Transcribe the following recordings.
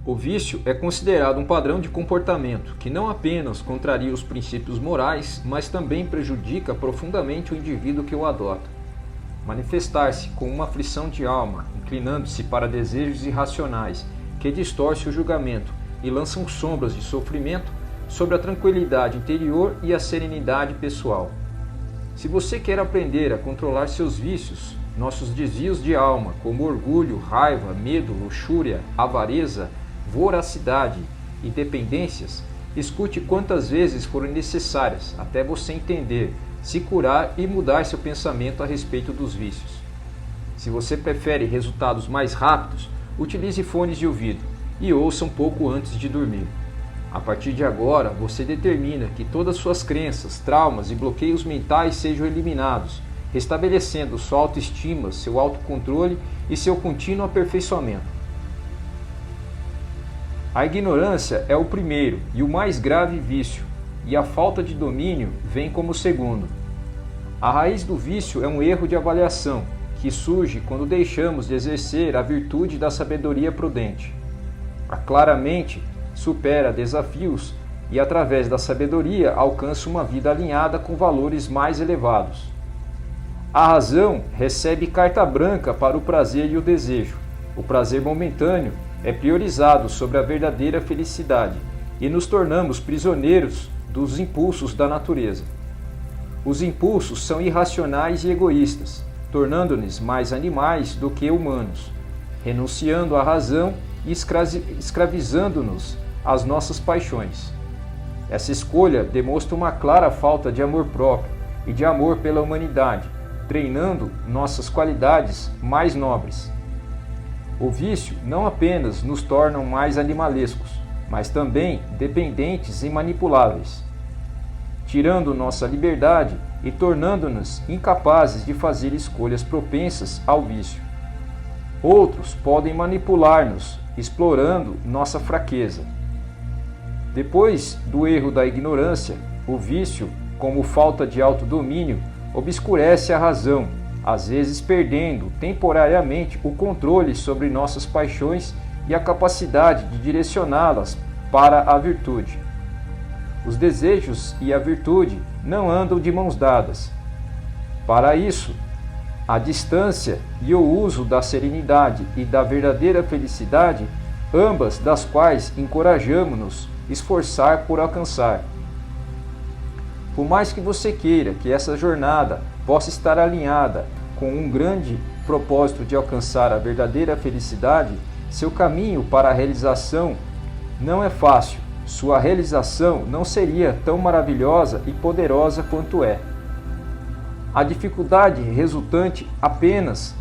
O vício é considerado um padrão de comportamento que não apenas contraria os princípios morais, mas também prejudica profundamente o indivíduo que o adota. Manifestar-se com uma aflição de alma, inclinando-se para desejos irracionais que distorcem o julgamento e lançam sombras de sofrimento sobre a tranquilidade interior e a serenidade pessoal. Se você quer aprender a controlar seus vícios, nossos desvios de alma, como orgulho, raiva, medo, luxúria, avareza, voracidade e dependências, escute quantas vezes forem necessárias até você entender, se curar e mudar seu pensamento a respeito dos vícios. Se você prefere resultados mais rápidos, utilize fones de ouvido e ouça um pouco antes de dormir. A partir de agora, você determina que todas suas crenças, traumas e bloqueios mentais sejam eliminados, restabelecendo sua autoestima, seu autocontrole e seu contínuo aperfeiçoamento. A ignorância é o primeiro e o mais grave vício, e a falta de domínio vem como segundo. A raiz do vício é um erro de avaliação, que surge quando deixamos de exercer a virtude da sabedoria prudente. A clara mente supera desafios e, através da sabedoria, alcança uma vida alinhada com valores mais elevados. A razão recebe carta branca para o prazer e o desejo. O prazer momentâneo é priorizado sobre a verdadeira felicidade e nos tornamos prisioneiros dos impulsos da natureza. Os impulsos são irracionais e egoístas, tornando-nos mais animais do que humanos, renunciando à razão e escravizando-nos às nossas paixões. Essa escolha demonstra uma clara falta de amor próprio e de amor pela humanidade, treinando nossas qualidades mais nobres. O vício não apenas nos torna mais animalescos, mas também dependentes e manipuláveis, tirando nossa liberdade e tornando-nos incapazes de fazer escolhas propensas ao vício. Outros podem manipular-nos, explorando nossa fraqueza. Depois do erro da ignorância, o vício, como falta de autodomínio, obscurece a razão, às vezes perdendo temporariamente o controle sobre nossas paixões e a capacidade de direcioná-las para a virtude. Os desejos e a virtude não andam de mãos dadas. Para isso, a distância e o uso da serenidade e da verdadeira felicidade, ambas das quais encorajamos-nos esforçar por alcançar. Por mais que você queira que essa jornada possa estar alinhada com um grande propósito de alcançar a verdadeira felicidade, seu caminho para a realização não é fácil. Sua realização não seria tão maravilhosa e poderosa quanto é. A dificuldade resultante apenas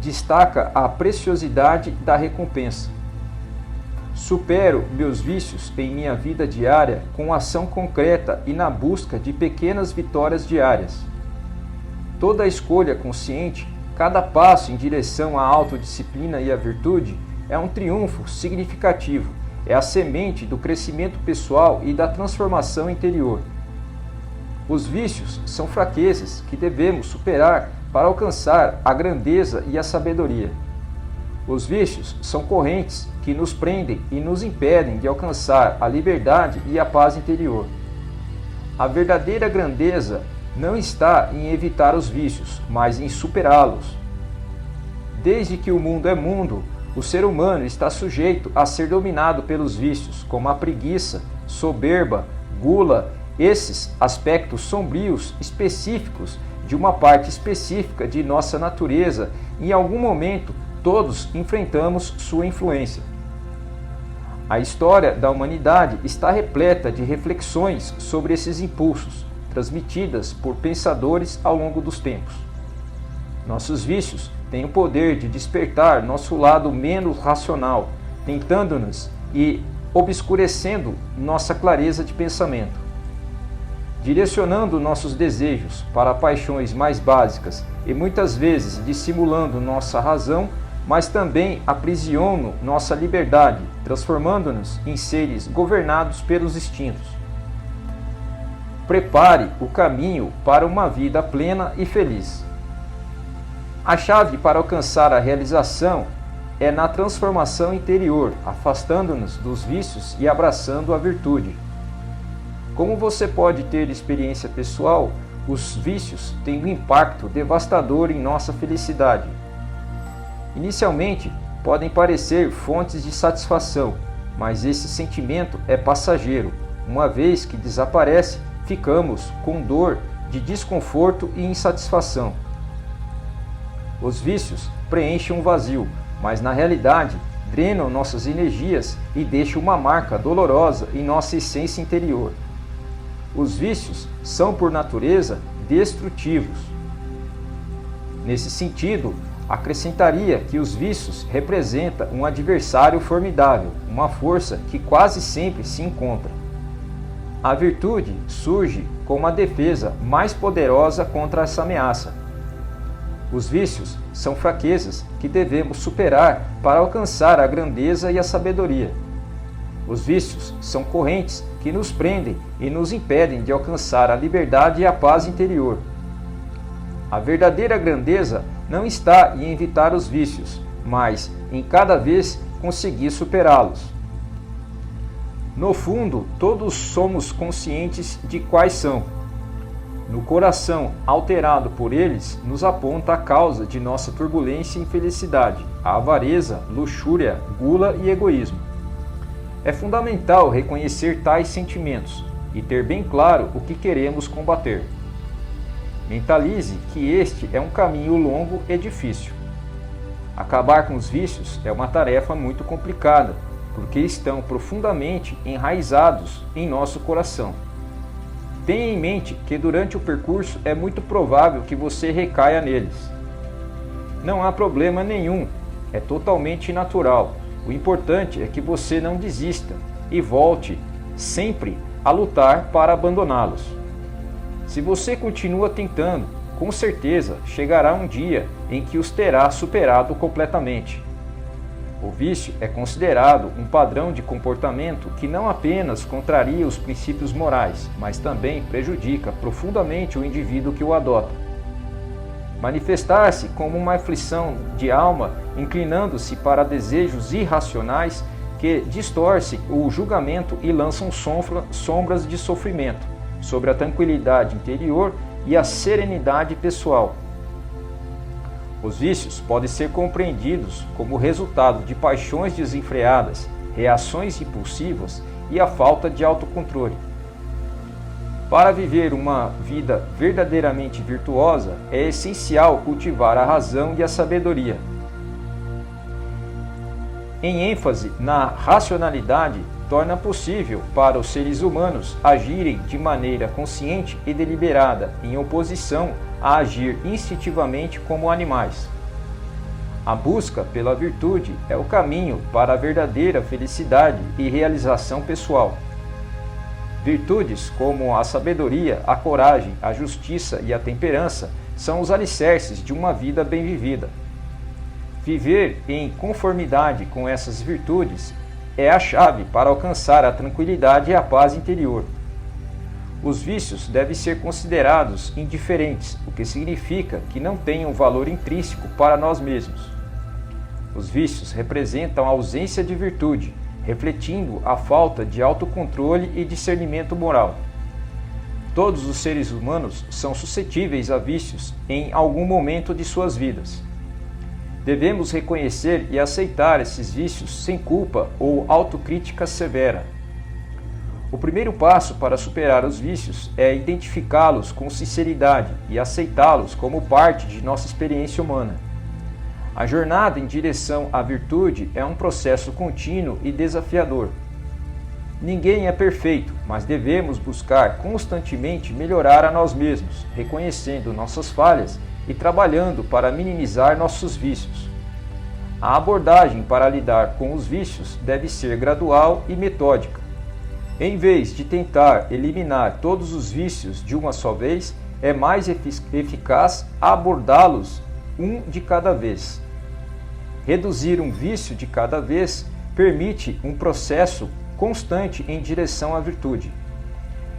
destaca a preciosidade da recompensa. Supero meus vícios em minha vida diária com ação concreta e na busca de pequenas vitórias diárias. Toda escolha consciente, cada passo em direção à autodisciplina e à virtude é um triunfo significativo, é a semente do crescimento pessoal e da transformação interior. Os vícios são fraquezas que devemos superar para alcançar a grandeza e a sabedoria. Os vícios são correntes que nos prendem e nos impedem de alcançar a liberdade e a paz interior. A verdadeira grandeza não está em evitar os vícios, mas em superá-los. Desde que o mundo é mundo, o ser humano está sujeito a ser dominado pelos vícios, como a preguiça, soberba, gula, esses aspectos sombrios específicos de uma parte específica de nossa natureza. Em algum momento, todos enfrentamos sua influência. A história da humanidade está repleta de reflexões sobre esses impulsos, transmitidas por pensadores ao longo dos tempos. Nossos vícios têm o poder de despertar nosso lado menos racional, tentando-nos e obscurecendo nossa clareza de pensamento. Direcionando nossos desejos para paixões mais básicas e muitas vezes dissimulando nossa razão, mas também aprisionam nossa liberdade, transformando-nos em seres governados pelos instintos. Prepare o caminho para uma vida plena e feliz. A chave para alcançar a realização é na transformação interior, afastando-nos dos vícios e abraçando a virtude. Como você pode ter experiência pessoal, os vícios têm um impacto devastador em nossa felicidade. Inicialmente, podem parecer fontes de satisfação, mas esse sentimento é passageiro. Uma vez que desaparece, ficamos com dor de desconforto e insatisfação. Os vícios preenchem um vazio, mas na realidade drenam nossas energias e deixam uma marca dolorosa em nossa essência interior. Os vícios são, por natureza, destrutivos. Nesse sentido, acrescentaria que os vícios representam um adversário formidável, uma força que quase sempre se encontra. A virtude surge como a defesa mais poderosa contra essa ameaça. Os vícios são fraquezas que devemos superar para alcançar a grandeza e a sabedoria. Os vícios são correntes que nos prendem e nos impedem de alcançar a liberdade e a paz interior. A verdadeira grandeza não está em evitar os vícios, mas em cada vez conseguir superá-los. No fundo, todos somos conscientes de quais são. No coração alterado por eles, nos aponta a causa de nossa turbulência e infelicidade, a avareza, luxúria, gula e egoísmo. É fundamental reconhecer tais sentimentos e ter bem claro o que queremos combater. Mentalize que este é um caminho longo e difícil. Acabar com os vícios é uma tarefa muito complicada, porque estão profundamente enraizados em nosso coração. Tenha em mente que durante o percurso é muito provável que você recaia neles. Não há problema nenhum, é totalmente natural. O importante é que você não desista e volte sempre a lutar para abandoná-los. Se você continua tentando, com certeza chegará um dia em que os terá superado completamente. O vício é considerado um padrão de comportamento que não apenas contraria os princípios morais, mas também prejudica profundamente o indivíduo que o adota. Manifestar-se como uma aflição de alma, inclinando-se para desejos irracionais que distorcem o julgamento e lançam sombras de sofrimento sobre a tranquilidade interior e a serenidade pessoal. Os vícios podem ser compreendidos como resultado de paixões desenfreadas, reações impulsivas e a falta de autocontrole. Para viver uma vida verdadeiramente virtuosa, é essencial cultivar a razão e a sabedoria. Em ênfase na racionalidade, torna possível para os seres humanos agirem de maneira consciente e deliberada, em oposição a agir instintivamente como animais. A busca pela virtude é o caminho para a verdadeira felicidade e realização pessoal. Virtudes como a sabedoria, a coragem, a justiça e a temperança são os alicerces de uma vida bem vivida. Viver em conformidade com essas virtudes é a chave para alcançar a tranquilidade e a paz interior. Os vícios devem ser considerados indiferentes, o que significa que não têm um valor intrínseco para nós mesmos. Os vícios representam a ausência de virtude, refletindo a falta de autocontrole e discernimento moral. Todos os seres humanos são suscetíveis a vícios em algum momento de suas vidas. Devemos reconhecer e aceitar esses vícios sem culpa ou autocrítica severa. O primeiro passo para superar os vícios é identificá-los com sinceridade e aceitá-los como parte de nossa experiência humana. A jornada em direção à virtude é um processo contínuo e desafiador. Ninguém é perfeito, mas devemos buscar constantemente melhorar a nós mesmos, reconhecendo nossas falhas e trabalhando para minimizar nossos vícios. A abordagem para lidar com os vícios deve ser gradual e metódica. Em vez de tentar eliminar todos os vícios de uma só vez, é mais eficaz abordá-los um de cada vez. Reduzir um vício de cada vez permite um processo constante em direção à virtude.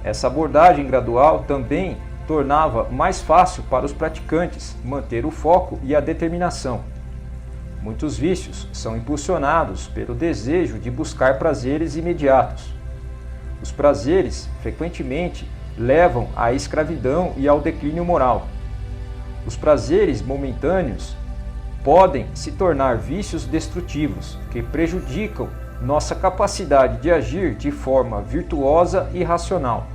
Essa abordagem gradual também tornava mais fácil para os praticantes manter o foco e a determinação. Muitos vícios são impulsionados pelo desejo de buscar prazeres imediatos. Os prazeres, frequentemente, levam à escravidão e ao declínio moral. Os prazeres momentâneos podem se tornar vícios destrutivos, que prejudicam nossa capacidade de agir de forma virtuosa e racional.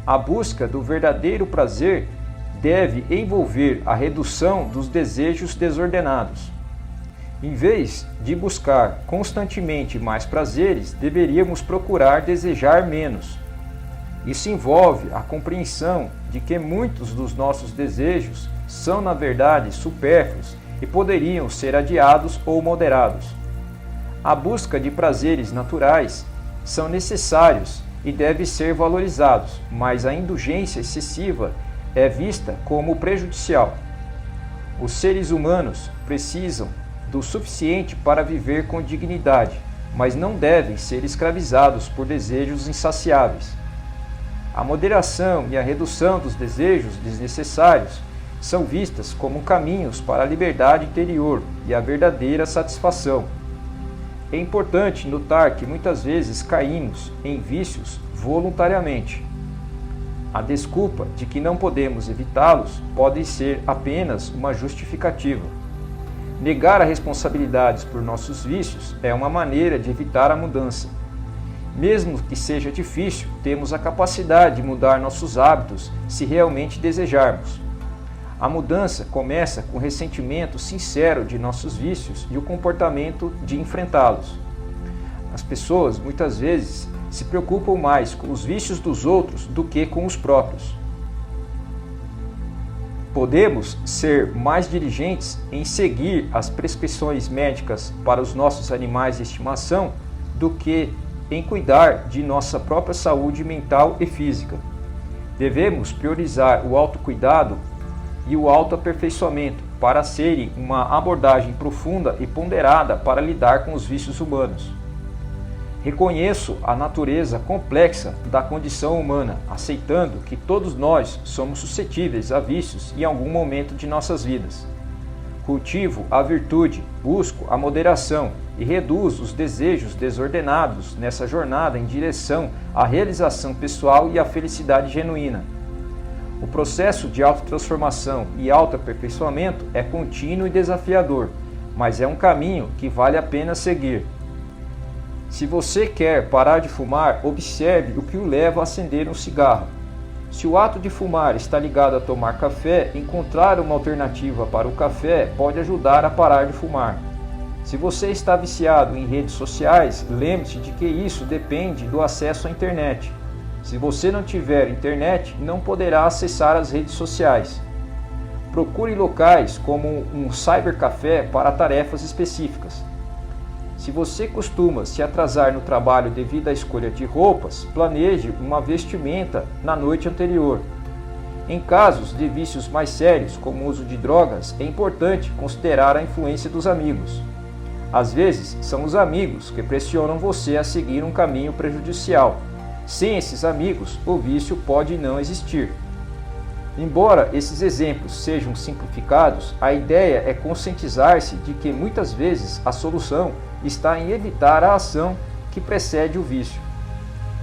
A busca do verdadeiro prazer deve envolver a redução dos desejos desordenados. Em vez de buscar constantemente mais prazeres, deveríamos procurar desejar menos. Isso envolve a compreensão de que muitos dos nossos desejos são, na verdade, supérfluos e poderiam ser adiados ou moderados. A busca de prazeres naturais são necessários e devem ser valorizados, mas a indulgência excessiva é vista como prejudicial. Os seres humanos precisam do suficiente para viver com dignidade, mas não devem ser escravizados por desejos insaciáveis. A moderação e a redução dos desejos desnecessários são vistas como caminhos para a liberdade interior e a verdadeira satisfação. É importante notar que muitas vezes caímos em vícios voluntariamente. A desculpa de que não podemos evitá-los pode ser apenas uma justificativa. Negar as responsabilidades por nossos vícios é uma maneira de evitar a mudança. Mesmo que seja difícil, temos a capacidade de mudar nossos hábitos se realmente desejarmos. A mudança começa com o ressentimento sincero de nossos vícios e o comportamento de enfrentá-los. As pessoas muitas vezes se preocupam mais com os vícios dos outros do que com os próprios. Podemos ser mais diligentes em seguir as prescrições médicas para os nossos animais de estimação do que em cuidar de nossa própria saúde mental e física. Devemos priorizar o autocuidado e o autoaperfeiçoamento para serem uma abordagem profunda e ponderada para lidar com os vícios humanos. Reconheço a natureza complexa da condição humana, aceitando que todos nós somos suscetíveis a vícios em algum momento de nossas vidas. Cultivo a virtude, busco a moderação e reduzo os desejos desordenados nessa jornada em direção à realização pessoal e à felicidade genuína. O processo de autotransformação e autoaperfeiçoamento é contínuo e desafiador, mas é um caminho que vale a pena seguir. Se você quer parar de fumar, observe o que o leva a acender um cigarro. Se o ato de fumar está ligado a tomar café, encontrar uma alternativa para o café pode ajudar a parar de fumar. Se você está viciado em redes sociais, lembre-se de que isso depende do acesso à internet. Se você não tiver internet, não poderá acessar as redes sociais. Procure locais como um cybercafé para tarefas específicas. Se você costuma se atrasar no trabalho devido à escolha de roupas, planeje uma vestimenta na noite anterior. Em casos de vícios mais sérios, como o uso de drogas, é importante considerar a influência dos amigos. Às vezes, são os amigos que pressionam você a seguir um caminho prejudicial. Sem esses amigos, o vício pode não existir. Embora esses exemplos sejam simplificados, a ideia é conscientizar-se de que muitas vezes a solução está em evitar a ação que precede o vício.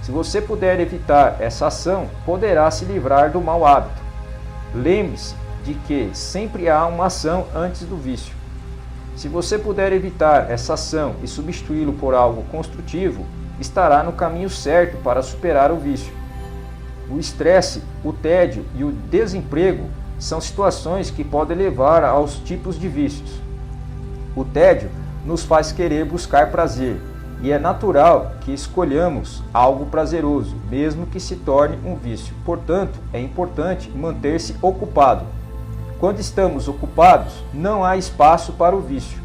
Se você puder evitar essa ação, poderá se livrar do mau hábito. Lembre-se de que sempre há uma ação antes do vício. Se você puder evitar essa ação e substituí-lo por algo construtivo, estará no caminho certo para superar o vício. O estresse, o tédio e o desemprego são situações que podem levar aos tipos de vícios. O tédio nos faz querer buscar prazer, e é natural que escolhamos algo prazeroso, mesmo que se torne um vício. Portanto, é importante manter-se ocupado. Quando estamos ocupados, não há espaço para o vício.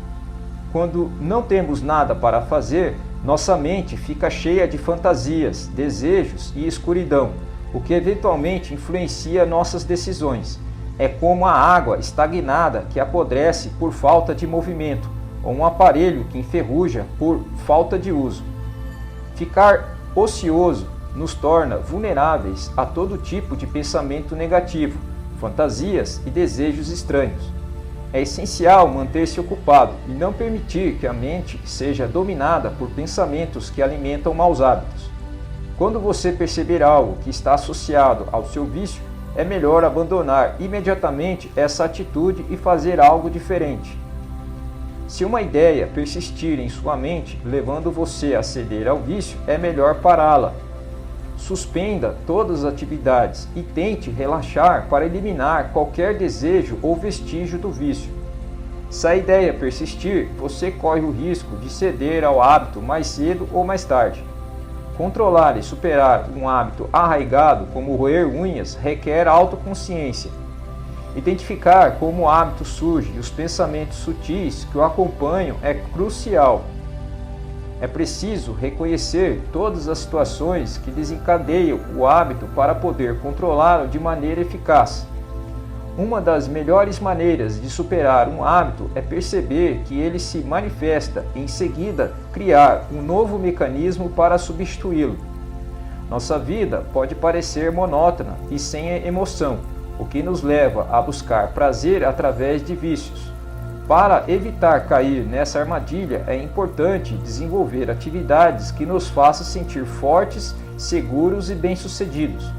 Quando não temos nada para fazer, nossa mente fica cheia de fantasias, desejos e escuridão, o que eventualmente influencia nossas decisões. É como a água estagnada que apodrece por falta de movimento, ou um aparelho que enferruja por falta de uso. Ficar ocioso nos torna vulneráveis a todo tipo de pensamento negativo, fantasias e desejos estranhos. É essencial manter-se ocupado e não permitir que a mente seja dominada por pensamentos que alimentam maus hábitos. Quando você perceber algo que está associado ao seu vício, é melhor abandonar imediatamente essa atitude e fazer algo diferente. Se uma ideia persistir em sua mente, levando você a ceder ao vício, é melhor pará-la. Suspenda todas as atividades e tente relaxar para eliminar qualquer desejo ou vestígio do vício. Se a ideia persistir, você corre o risco de ceder ao hábito mais cedo ou mais tarde. Controlar e superar um hábito arraigado, como roer unhas, requer autoconsciência. Identificar como o hábito surge e os pensamentos sutis que o acompanham é crucial. É preciso reconhecer todas as situações que desencadeiam o hábito para poder controlá-lo de maneira eficaz. Uma das melhores maneiras de superar um hábito é perceber que ele se manifesta e, em seguida, criar um novo mecanismo para substituí-lo. Nossa vida pode parecer monótona e sem emoção, o que nos leva a buscar prazer através de vícios. Para evitar cair nessa armadilha, é importante desenvolver atividades que nos façam sentir fortes, seguros e bem-sucedidos.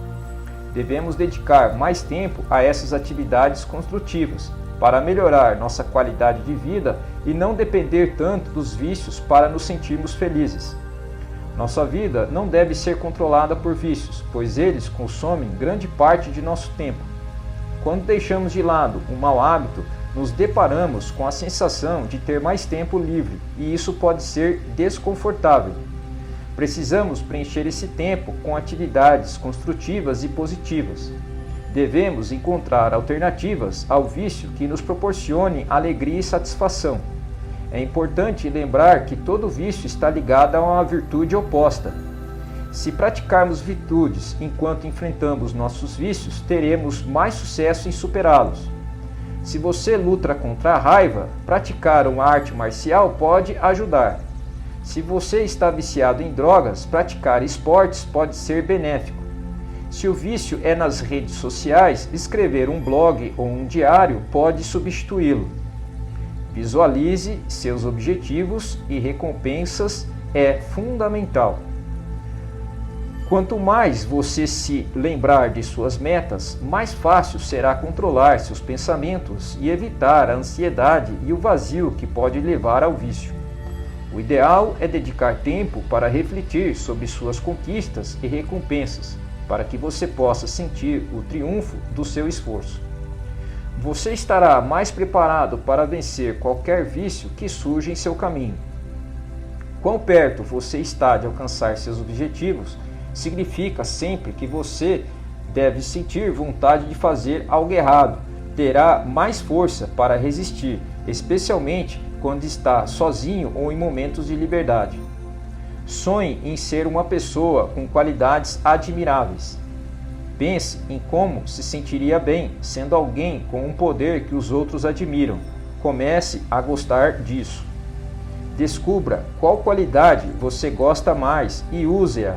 Devemos dedicar mais tempo a essas atividades construtivas, para melhorar nossa qualidade de vida e não depender tanto dos vícios para nos sentirmos felizes. Nossa vida não deve ser controlada por vícios, pois eles consomem grande parte de nosso tempo. Quando deixamos de lado um mau hábito, nos deparamos com a sensação de ter mais tempo livre, e isso pode ser desconfortável. Precisamos preencher esse tempo com atividades construtivas e positivas. Devemos encontrar alternativas ao vício que nos proporcionem alegria e satisfação. É importante lembrar que todo vício está ligado a uma virtude oposta. Se praticarmos virtudes enquanto enfrentamos nossos vícios, teremos mais sucesso em superá-los. Se você luta contra a raiva, praticar uma arte marcial pode ajudar. Se você está viciado em drogas, praticar esportes pode ser benéfico. Se o vício é nas redes sociais, escrever um blog ou um diário pode substituí-lo. Visualize seus objetivos e recompensas é fundamental. Quanto mais você se lembrar de suas metas, mais fácil será controlar seus pensamentos e evitar a ansiedade e o vazio que pode levar ao vício. O ideal é dedicar tempo para refletir sobre suas conquistas e recompensas, para que você possa sentir o triunfo do seu esforço. Você estará mais preparado para vencer qualquer vício que surja em seu caminho. Quão perto você está de alcançar seus objetivos significa sempre que você deve sentir vontade de fazer algo errado, terá mais força para resistir, especialmente quando está sozinho ou em momentos de liberdade. Sonhe em ser uma pessoa com qualidades admiráveis. Pense em como se sentiria bem sendo alguém com um poder que os outros admiram. Comece a gostar disso. Descubra qual qualidade você gosta mais e use-a.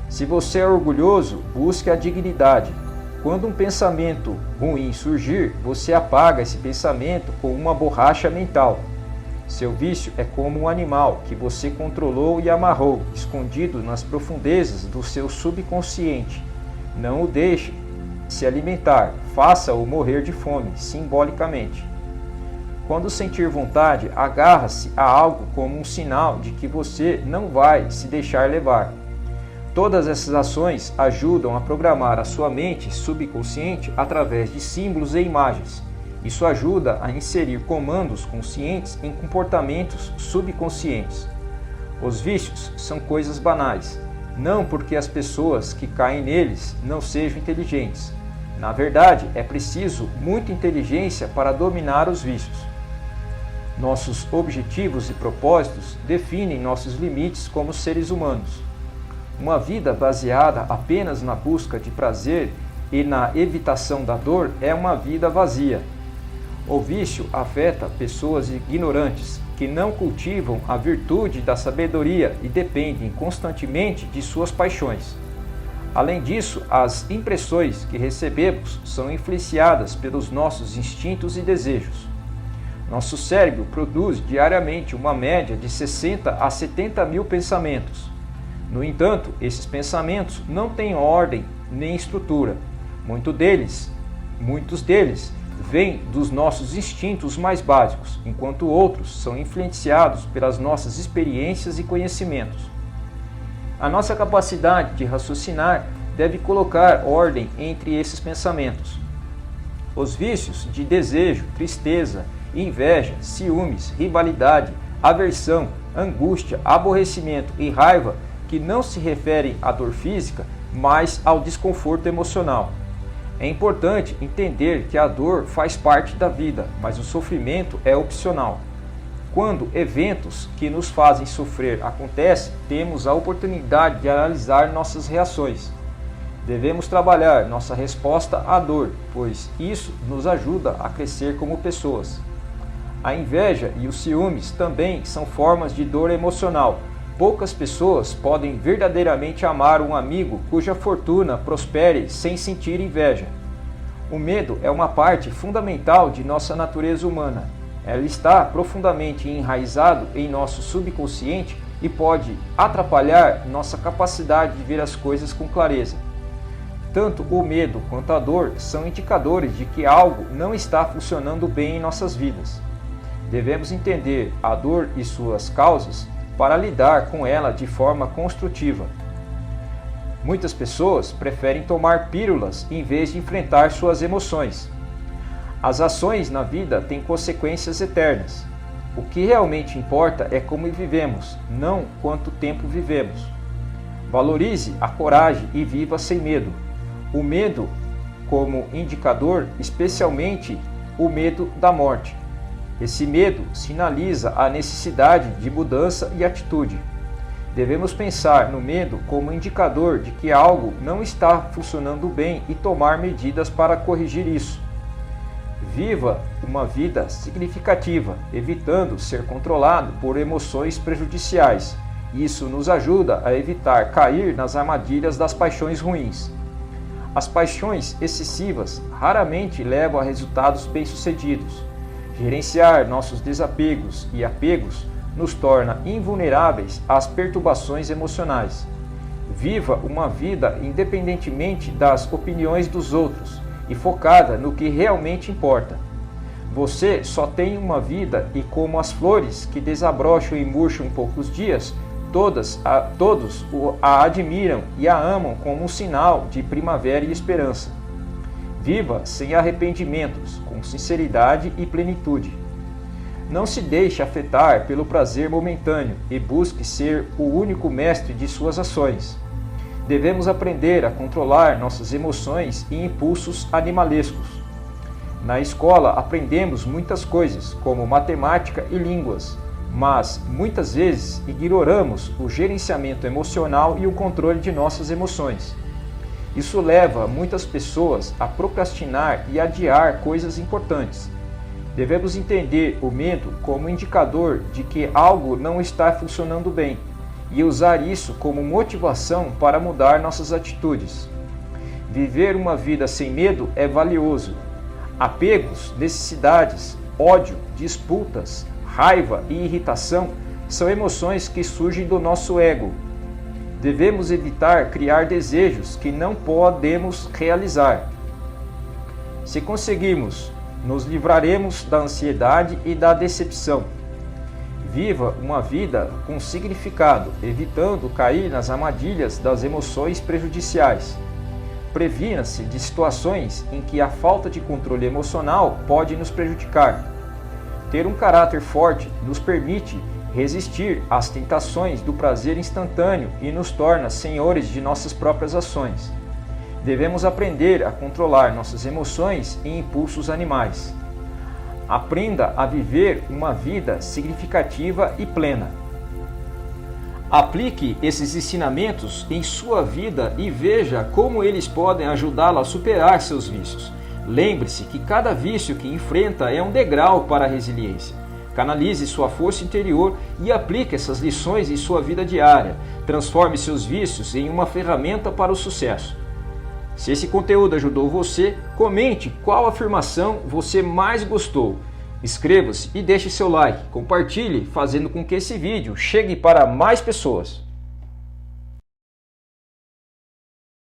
Se você é orgulhoso, busque a dignidade. Quando um pensamento ruim surgir, você apaga esse pensamento com uma borracha mental. Seu vício é como um animal que você controlou e amarrou, escondido nas profundezas do seu subconsciente. Não o deixe se alimentar, faça-o morrer de fome, simbolicamente. Quando sentir vontade, agarra-se a algo como um sinal de que você não vai se deixar levar. Todas essas ações ajudam a programar a sua mente subconsciente através de símbolos e imagens. Isso ajuda a inserir comandos conscientes em comportamentos subconscientes. Os vícios são coisas banais, não porque as pessoas que caem neles não sejam inteligentes. Na verdade, é preciso muita inteligência para dominar os vícios. Nossos objetivos e propósitos definem nossos limites como seres humanos. Uma vida baseada apenas na busca de prazer e na evitação da dor é uma vida vazia. O vício afeta pessoas ignorantes que não cultivam a virtude da sabedoria e dependem constantemente de suas paixões. Além disso, as impressões que recebemos são influenciadas pelos nossos instintos e desejos. Nosso cérebro produz diariamente uma média de 60 a 70 mil pensamentos. No entanto, esses pensamentos não têm ordem nem estrutura. Muitos deles vêm dos nossos instintos mais básicos, enquanto outros são influenciados pelas nossas experiências e conhecimentos. A nossa capacidade de raciocinar deve colocar ordem entre esses pensamentos. Os vícios de desejo, tristeza, inveja, ciúmes, rivalidade, aversão, angústia, aborrecimento e raiva que não se referem à dor física, mas ao desconforto emocional. É importante entender que a dor faz parte da vida, mas o sofrimento é opcional. Quando eventos que nos fazem sofrer acontecem, temos a oportunidade de analisar nossas reações. Devemos trabalhar nossa resposta à dor, pois isso nos ajuda a crescer como pessoas. A inveja e os ciúmes também são formas de dor emocional. Poucas pessoas podem verdadeiramente amar um amigo cuja fortuna prospere sem sentir inveja. O medo é uma parte fundamental de nossa natureza humana. Ela está profundamente enraizado em nosso subconsciente e pode atrapalhar nossa capacidade de ver as coisas com clareza. Tanto o medo quanto a dor são indicadores de que algo não está funcionando bem em nossas vidas. Devemos entender a dor e suas causas para lidar com ela de forma construtiva. Muitas pessoas preferem tomar pílulas em vez de enfrentar suas emoções. As ações na vida têm consequências eternas. O que realmente importa é como vivemos, não quanto tempo vivemos. Valorize a coragem e viva sem medo. O medo como indicador, especialmente o medo da morte. Esse medo sinaliza a necessidade de mudança e atitude. Devemos pensar no medo como indicador de que algo não está funcionando bem e tomar medidas para corrigir isso. Viva uma vida significativa, evitando ser controlado por emoções prejudiciais. Isso nos ajuda a evitar cair nas armadilhas das paixões ruins. As paixões excessivas raramente levam a resultados bem-sucedidos. Gerenciar nossos desapegos e apegos nos torna invulneráveis às perturbações emocionais. Viva uma vida independentemente das opiniões dos outros e focada no que realmente importa. Você só tem uma vida e, como as flores que desabrocham e murcham em poucos dias, todos a admiram e a amam como um sinal de primavera e esperança. Viva sem arrependimentos, com sinceridade e plenitude. Não se deixe afetar pelo prazer momentâneo e busque ser o único mestre de suas ações. Devemos aprender a controlar nossas emoções e impulsos animalescos. Na escola aprendemos muitas coisas, como matemática e línguas, mas muitas vezes ignoramos o gerenciamento emocional e o controle de nossas emoções. Isso leva muitas pessoas a procrastinar e adiar coisas importantes. Devemos entender o medo como indicador de que algo não está funcionando bem e usar isso como motivação para mudar nossas atitudes. Viver uma vida sem medo é valioso. Apegos, necessidades, ódio, disputas, raiva e irritação são emoções que surgem do nosso ego. Devemos evitar criar desejos que não podemos realizar. Se conseguirmos, nos livraremos da ansiedade e da decepção. Viva uma vida com significado, evitando cair nas armadilhas das emoções prejudiciais. Previna-se de situações em que a falta de controle emocional pode nos prejudicar. Ter um caráter forte nos permite resistir às tentações do prazer instantâneo e nos torna senhores de nossas próprias ações. Devemos aprender a controlar nossas emoções e impulsos animais. Aprenda a viver uma vida significativa e plena. Aplique esses ensinamentos em sua vida e veja como eles podem ajudá-lo a superar seus vícios. Lembre-se que cada vício que enfrenta é um degrau para a resiliência. Canalize sua força interior e aplique essas lições em sua vida diária. Transforme seus vícios em uma ferramenta para o sucesso. Se esse conteúdo ajudou você, comente qual afirmação você mais gostou. Inscreva-se e deixe seu like, compartilhe, fazendo com que esse vídeo chegue para mais pessoas.